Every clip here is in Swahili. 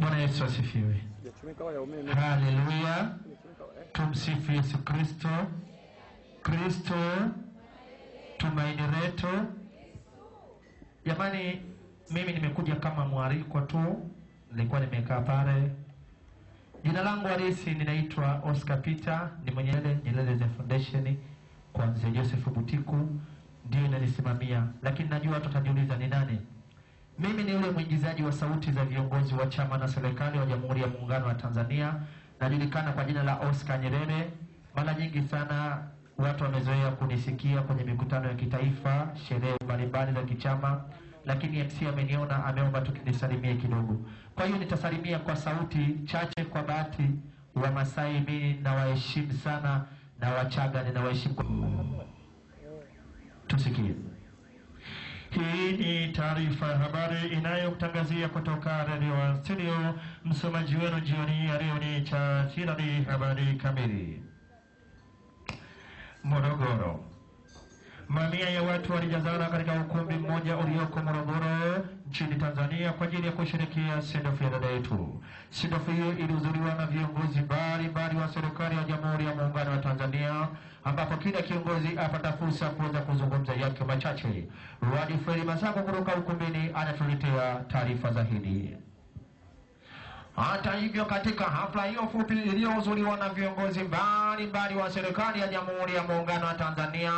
Bwana Yesu asifiwe. Haleluya. Tumsifu Yesu Kristo. Kristo tumaini letu. Jamani, mimi nimekuja kama mwalikwa tu. Nilikuwa nimekaa pale. Jina langu halisi ninaitwa Oscar Peter, ni mwenye Nyerere Foundation kwa Mzee Joseph Butiku ndio inanisimamia. Lakini najua watu watajiuliza ni nani? Mimi ni yule mwigizaji wa sauti za viongozi wa chama na serikali wa Jamhuri ya Muungano wa Tanzania. Najulikana kwa jina la Oscar Nyerere. Mara nyingi sana watu wamezoea kunisikia kwenye mikutano ya kitaifa, sherehe mbalimbali za kichama, lakini MC ameniona, ameomba tukinisalimie kidogo. Kwa hiyo nitasalimia kwa sauti chache. Kwa bahati wa Masai mimi na waheshimu sana, na Wachaga ninawaheshimu. Tusikie. Hii ni taarifa ya habari inayokutangazia kutoka Radio Studio. Msomaji wenu jioni ya leo ni Chachirani. Habari kamili. Morogoro. Mamia ya watu walijazana katika ukumbi mmoja ulioko Morogoro nchini Tanzania kwa ajili ya kusherehekea sendofu ya dada yetu. Sendofu hiyo ilihudhuriwa na viongozi mbalimbali wa serikali ya Jamhuri ya Muungano wa Tanzania, ambapo kila kiongozi apata fursa kuweza kuzungumza yake machache. Ruadi Fredi Masako kutoka ukumbini anatuletea taarifa zaidi. Hata hivyo, katika hafla hiyo fupi iliyohudhuriwa na viongozi mbalimbali wa serikali ya Jamhuri ya Muungano wa Tanzania,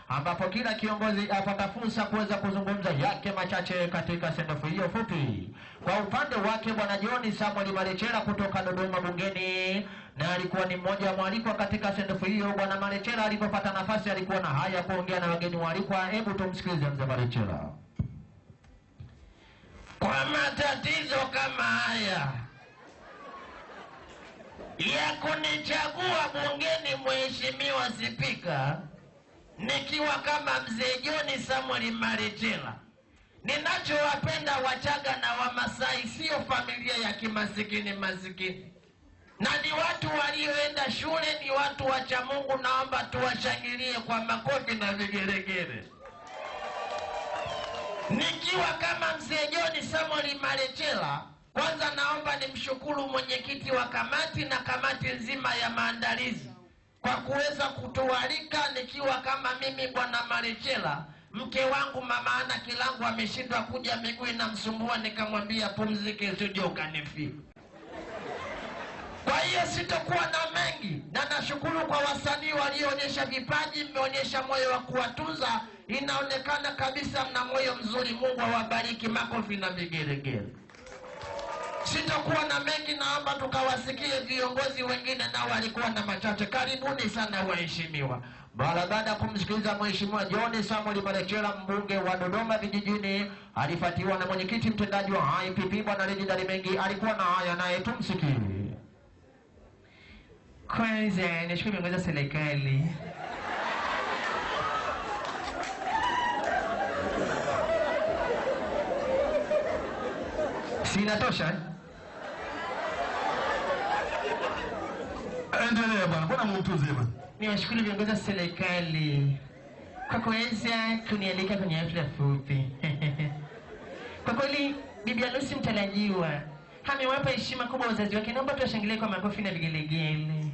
ambapo kila kiongozi apata fursa kuweza kuzungumza yake machache katika sendofu hiyo fupi. Kwa upande wake Bwana John Samuel Malechela kutoka Dodoma bungeni, na alikuwa ni mmoja wa mwalikwa katika sendofu hiyo. Bwana Malechela alipopata nafasi alikuwa na haya kuongea na wageni waalikwa. Hebu tumsikilize mzee Malechela. Kwa matatizo kama haya ya kunichagua bungeni, Mheshimiwa Spika, nikiwa kama mzee John Samuel Malechela, ninachowapenda Wachaga na Wamasai sio familia ya kimasikini masikini, na ni watu walioenda shule, ni watu wacha Mungu. Naomba tuwashangilie kwa makofi na vigeregere. Nikiwa kama mzee John Samuel Malechela, kwanza naomba nimshukuru mwenyekiti wa kamati na kamati nzima ya maandalizi kwa kuweza kutualika. Nikiwa kama mimi Bwana Malechela, mke wangu mama Ana Kilangu ameshindwa kuja, miguu inamsumbua, nikamwambia pumzike usije ukanifia. Kwa hiyo sitokuwa na mengi, na nashukuru kwa wasanii walioonyesha vipaji, mmeonyesha moyo wa kuwatunza. Inaonekana kabisa mna moyo mzuri. Mungu awabariki, makofi na vigeregere. Sitokuwa na mengi, naomba tukawasikie viongozi wengine nao walikuwa na machache. Karibuni sana waheshimiwa. Baada ya kumsikiliza Mheshimiwa John Samuel Malechela, mbunge wa Dodoma vijijini, alifuatiwa na mwenyekiti mtendaji wa IPP Bwana Reginald Mengi, alikuwa na haya naye, tumsikie. Kwanza nashukuru viongozi wa serikali. Sinatosha? Endelea bwana, mbona mtuze bwana? Niwashukuru viongozi wa serikali kwa kuweza kunialika kwenye hafla fupi. Kwa kweli bibi harusi mtarajiwa amewapa heshima kubwa wazazi wake. Naomba tuwashangilie kwa makofi na vigelegele.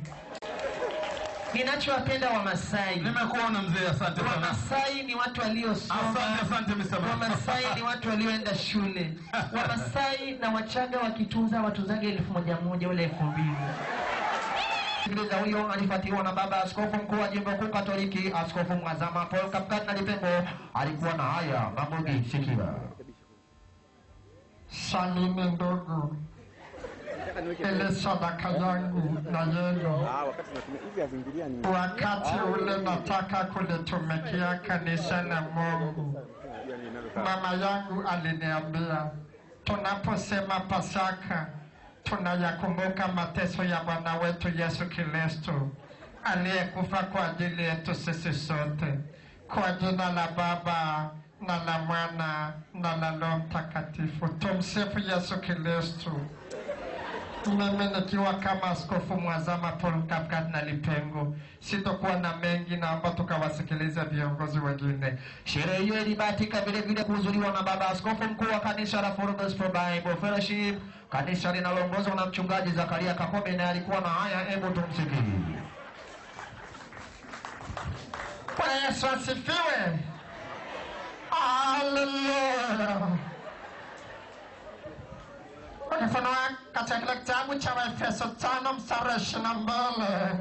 Ninachowapenda Wamasai. Nimekuona mzee, asante sana. Wamasai ni watu waliosoma. Asante msamaha. Wamasai ni watu walioenda shule. Wamasai na Wachaga wakitunza watunzaga 1,000 wala 2,000. Sikiliza, huyo alifuatiwa na baba askofu mkuu wa jimbo kuu Katoliki, Askofu Mwazama Paul Kapkat na Lipengo, alikuwa na haya mamugi. Sikia. Salini ndogo, ile sadaka yangu na yenu, wakati ule nataka kulitumikia kanisa na Mungu. Mama yangu aliniambia tunaposema Pasaka tunayakumbuka mateso ya Bwana wetu Yesu Kristo aliyekufa kwa ajili yetu sisi sote. Kwa jina la Baba na la Mwana na la Roho Mtakatifu. Tumsifu Yesu Kristo. Mimi nikiwa kama Askofu Mwazama Paul Kapkat Lipengo, sitokuwa na mengi, naomba tukawasikiliza viongozi wengine. Sherehe hiyo ilibahatika vile vile kuhudhuriwa na baba askofu mkuu wa kanisa la Full Gospel Bible Fellowship, kanisa linaloongozwa na mchungaji Zakaria Kakobe, na alikuwa na haya, hebu tumsikilize. Bwana Yesu asifiwe. Haleluya. Mfano katika kitabu cha Waefeso 5 mstari 22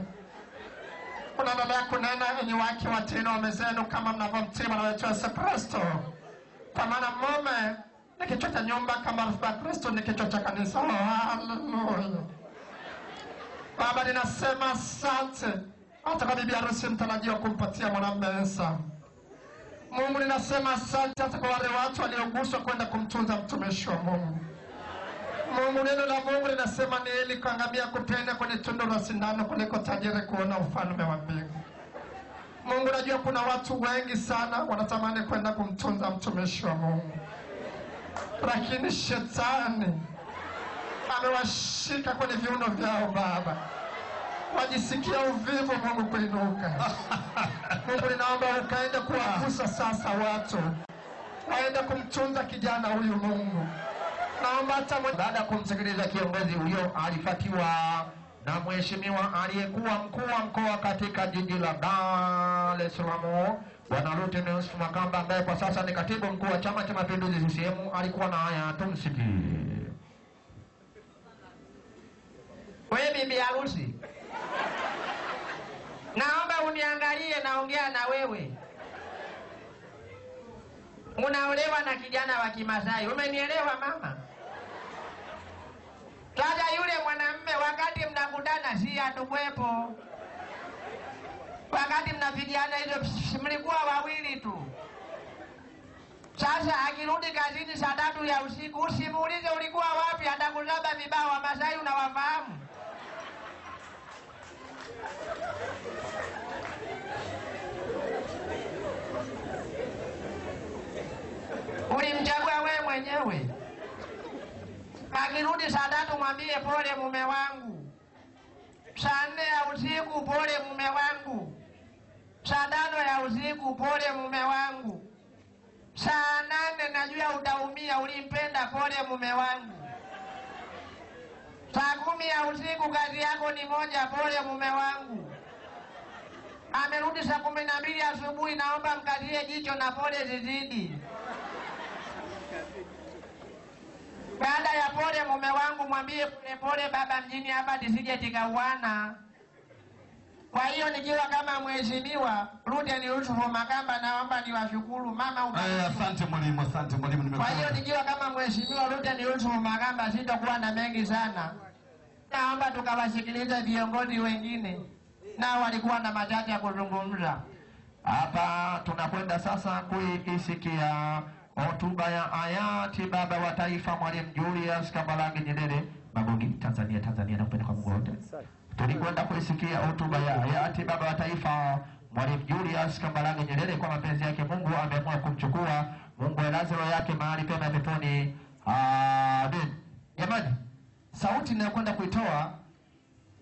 unaendelea kunena, enyi wake watii waume zenu kama mnavyomtii Bwana wetu Yesu Kristo, kwa maana mume ni kichwa cha nyumba kama Kristo ni kichwa cha kanisa. Haleluya. Baba, ninasema asante hata kwa bibi harusi mtarajiwa kumpatia mwanamume Esa. Mungu, ninasema asante hata kwa wale watu walioguswa kwenda kumtunza mtumishi wa Mungu. Mungu, neno la Mungu linasema ni heri kuangamia kupenda kwenye tundu la sindano kuliko tajiri kuona ufalme wa mbingu. Mungu, najua kuna watu wengi sana wanatamani kwenda kumtunza mtumishi wa Mungu, lakini shetani amewashika kwenye viuno vyao. Baba, wajisikia uvivu Mungu kuinuka. Mungu, ninaomba ukaende kuwagusa sasa watu waende kumtunza kijana huyu. Mungu, naomba hata baada ya kumsikiliza kiongozi huyo, alifuatiwa na mheshimiwa aliyekuwa mkuu wa mkoa katika jiji la Dar es Salaam, Bwana Lieutenant Makamba, ambaye kwa sasa ni katibu mkuu wa Chama cha Mapinduzi CCM. Alikuwa na haya, tumsikie. Wewe bibi harusi, naomba uniangalie, naongea na wewe. Unaolewa na kijana wa Kimasai, umenielewa mama? Kaja yule mwanamume, wakati mnakutana si hatukwepo. Wakati mnafidiana hizo mlikuwa wawili tu. Sasa akirudi kazini saa 3 ya usiku, usimuulize ulikuwa wapi, atakuzaba vibao. Wa Masai unawafahamu? Ulimchagua wewe mwenyewe. Akirudi saa 3 mwambie pole mume wangu. Saa 4 ya usiku pole mume wangu. Saa 5 ya usiku pole mume wangu. Saa 8 najua utaumia, ulimpenda, pole mume wangu. Saa 10 ya usiku kazi yako ni moja, pole mume wangu. Amerudi saa 12 asubuhi, naomba mkazie jicho na pole zizidi. Baada ya pole mume wangu mwambie pole pole baba mjini hapa tisije tikauana. Kwa hiyo nikiwa kama mheshimiwa Lieutenant Makamba, naomba niwashukuru mama. Asante mwalimu, asante mwalimu. Kwa hiyo nikiwa kama mheshimiwa Lieutenant Makamba sitakuwa na mengi sana. Naomba tukawasikiliza viongozi wengine, nao walikuwa na machache ya kuzungumza. Hapa tunakwenda sasa kuisikia hotuba ya hayati baba wa taifa Mwalimu Julius Kambarage Nyerere. Magongi, Tanzania na kupenda kwa Mungu wote. Tulikwenda kuisikia hotuba ya hayati baba wa taifa Mwalimu Julius Kambarage Nyerere. Kwa mapenzi yake Mungu ameamua kumchukua. Mungu alaze roho yake mahali pema peponi. Amen. Jamani, sauti ninayokwenda kuitoa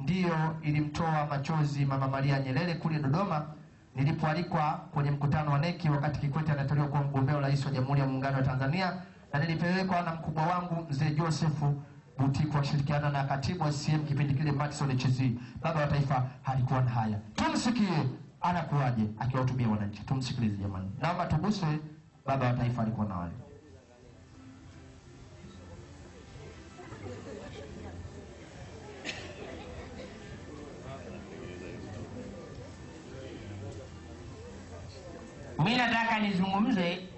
ndiyo ilimtoa machozi Mama Maria Nyerere kule Dodoma nilipoalikwa kwenye mkutano wa neki wakati Kikwete anatolewa kwa mgombea wa rais wa Jamhuri ya Muungano wa Tanzania, na nilipelekwa na mkubwa wangu mzee Joseph Butiku akishirikiana na katibu wa CCM kipindi kile Maxson Chizi. Baba wa taifa alikuwa na haya. Tumsikie anakuaje akiwahutubia wananchi. Tumsikilize jamani. Naomba tuguswe. Baba wa taifa alikuwa na wale. Mimi nataka nizungumze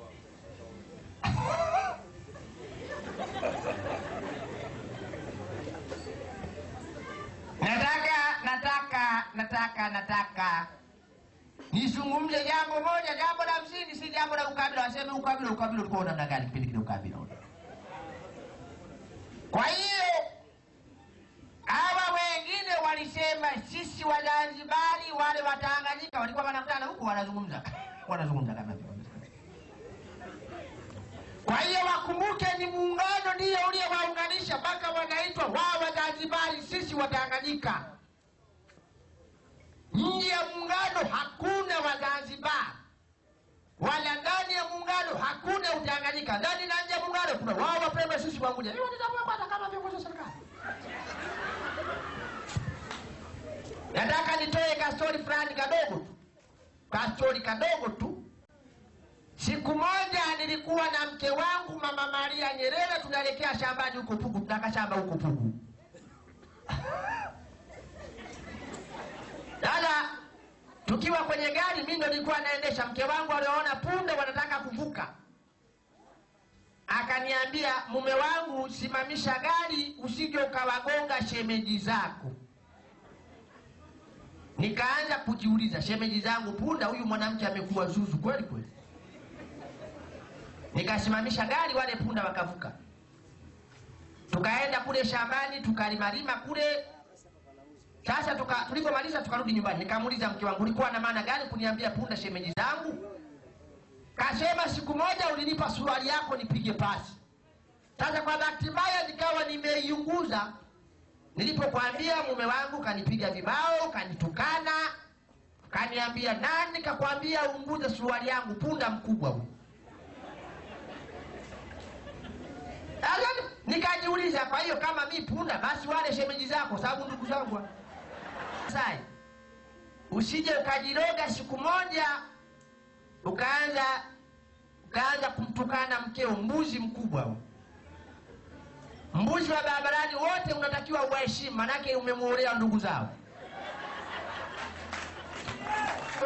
nataka nizungumze jambo moja, jambo la msingi, si jambo la ukabila. Waseme ukabila ulikuwa namna gani kipindi kile ukabila. Kwa hiyo hawa wengine walisema sisi Wazanzibari, wale Watanganyika walikuwa wanakutana huko wanazungumza kama hivyo. Kwa hiyo wakumbuke ni muungano ndio uliowaunganisha. mpaka wanaitwa wao Wazanzibari, sisi Watanganyika. Nje ya muungano hakuna Wazanzibari, wala ndani ya muungano hakuna Utanganyika. Ndani na nje ya muungano kuna wao Wapemba, sisi Waunguja. Hiyo ndio kwanza kama viongozi wa serikali. Nataka nitoe kastori fulani kadogo tu. Siku moja nilikuwa na mke wangu Mama Maria Nyerere, tunaelekea shambani huko Pugu, tunaka shamba huko Pugu. Dada, tukiwa kwenye gari, mimi ndo nilikuwa naendesha, mke wangu aliona punda wanataka kuvuka. Akaniambia, mume wangu, simamisha gari usije ukawagonga shemeji zako. Nikaanza kujiuliza, shemeji zangu punda, huyu mwanamke amekuwa zuzu kweli kweli. Nikasimamisha gari, wale punda wakavuka. Tukaenda kule shambani, tukalimalima kule. Sasa tulipomaliza tukarudi nyumbani. Nikamuuliza mke wangu, ulikuwa na maana gani kuniambia punda shemeji zangu? Kasema, siku moja ulinipa suruali yako nipige pasi. Sasa kwa bahati mbaya nikawa nimeiunguza. Nilipokuambia mume wangu kanipiga vibao, kanitukana, kaniambia, nani kakwambia uunguze suruali yangu, punda mkubwa huyu. Nikajiuliza, kwa hiyo kama mi punda, basi wale shemeji zako, sababu ndugu zangu. Sasa usije ukajiroga siku moja ukaanza kumtukana mkeo, mbuzi mkubwa huyu. Mbuzi wa barabarani wote unatakiwa uwaheshimu, manake umemuolea ndugu zao.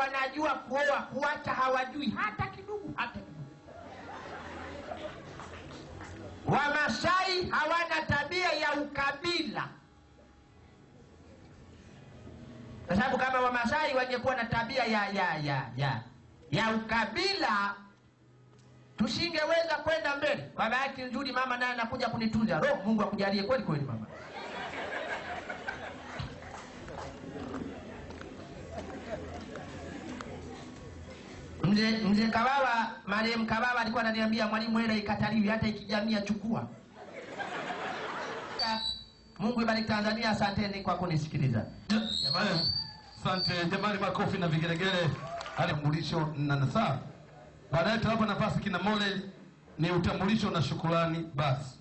Wanajua kuoa, kuacha hawajui hata kidogo, hata kidogo. Wamasai hawana tabia ya ukabila. Kwa sababu kama Wamasai wangekuwa na tabia ya ukabila, tusingeweza kwenda mbele. Kwa bahati nzuri mama naye anakuja kunitunza. Roho Mungu akujalie kweli kweli mama. Mzee Kawawa, marehemu Kawawa alikuwa ananiambia, mwalimu, hela ikataliwi, hata ikijamia chukua. Mungu ibariki Tanzania, asanteni kwa kunisikiliza. Jamani, asante jamani, makofi na vigelegele. Utambulisho na nasaha. Baadaye tutawapa nafasi kina Mole, ni utambulisho na shukrani basi.